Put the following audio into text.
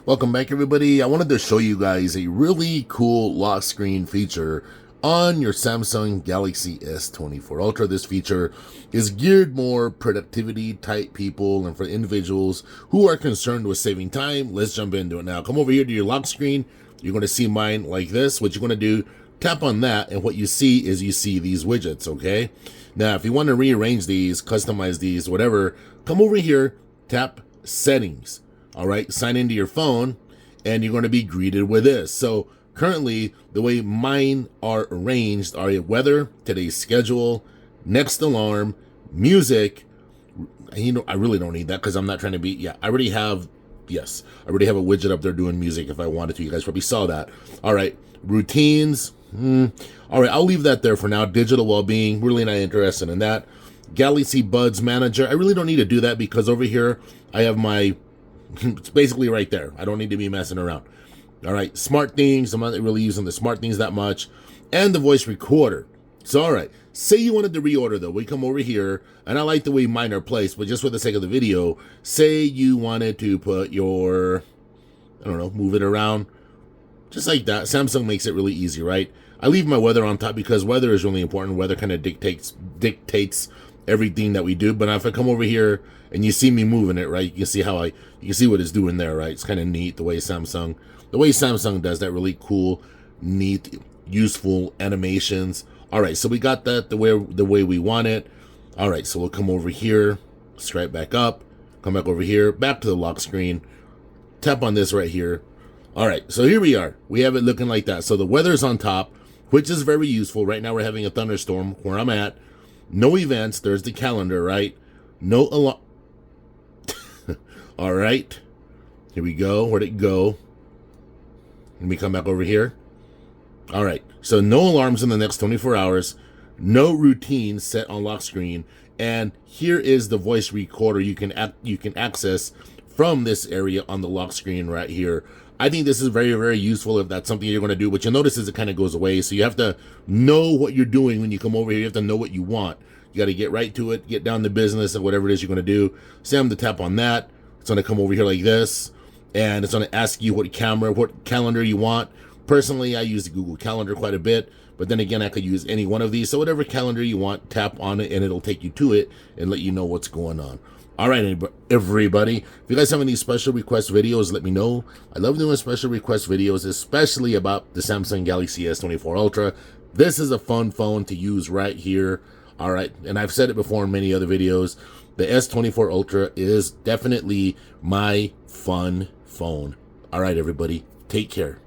Welcome back, everybody. I wanted to show you guys a really cool lock screen feature on your Samsung Galaxy S24 Ultra. This feature is geared more productivity type people and for individuals who are concerned with saving time. Let's jump into it now. Come over here to your lock screen. You're going to see mine like this. What you're going to do, tap on that, and what you see is you see these widgets, okay? Now, if you want to rearrange these, customize these, whatever, come over here, tap Settings. All right, sign into your phone, and you're going to be greeted with this. So currently, the way mine are arranged are weather, today's schedule, next alarm, music. You know, I really don't need that because I'm not trying to be, I already have a widget up there doing music if I wanted to. You guys probably saw that. All right, routines. All right, I'll leave that there for now. Digital well-being, really not interested in that. Galaxy Buds Manager. I really don't need to do that because over here, I have my it's basically right there. I don't need to be messing around. All right, smart things. I'm not really using the smart things that much. And the voice recorder. So, all right, say you wanted to reorder, though. We come over here, and I like the way mine are placed, but just for the sake of the video, say you wanted to put your, I don't know, move it around. Just like that. Samsung makes it really easy, right? I leave my weather on top because weather is really important. Weather kind of dictates everything that we do. But if I come over here and you see me moving it, right, you can see how you can see what it's doing there, right? It's kind of neat the way Samsung does that. Really cool, neat, useful animations. All right, so we got that the way we want it. All right, so we'll come over here, swipe back up, come back over here, back to the lock screen, tap on this right here. All right, so here we are. We have it looking like that. So the weather's on top, which is very useful. Right now we're having a thunderstorm where I'm at. No events. There's the calendar, right? No alarm. All right. Here we go. Where'd it go? Let me come back over here. All right. So no alarms in the next 24 hours. No routine set on lock screen. And here is the voice recorder you can access from this area on the lock screen right here. I think this is very, very useful if that's something you're going to do. What you'll notice is it kind of goes away. So you have to know what you're doing when you come over here. You have to know what you want. You got to get right to it, get down to business of whatever it is you're going to do. Say I'm to tap on that. It's going to come over here like this. And it's going to ask you what calendar you want. Personally, I use the Google Calendar quite a bit. But then again, I could use any one of these. So whatever calendar you want, tap on it and it'll take you to it and let you know what's going on. All right, everybody. If you guys have any special request videos, let me know. I love doing special request videos, especially about the Samsung Galaxy S24 Ultra. This is a fun phone to use right here. All right, and I've said it before in many other videos. The S24 Ultra is definitely my fun phone. All right, everybody. Take care.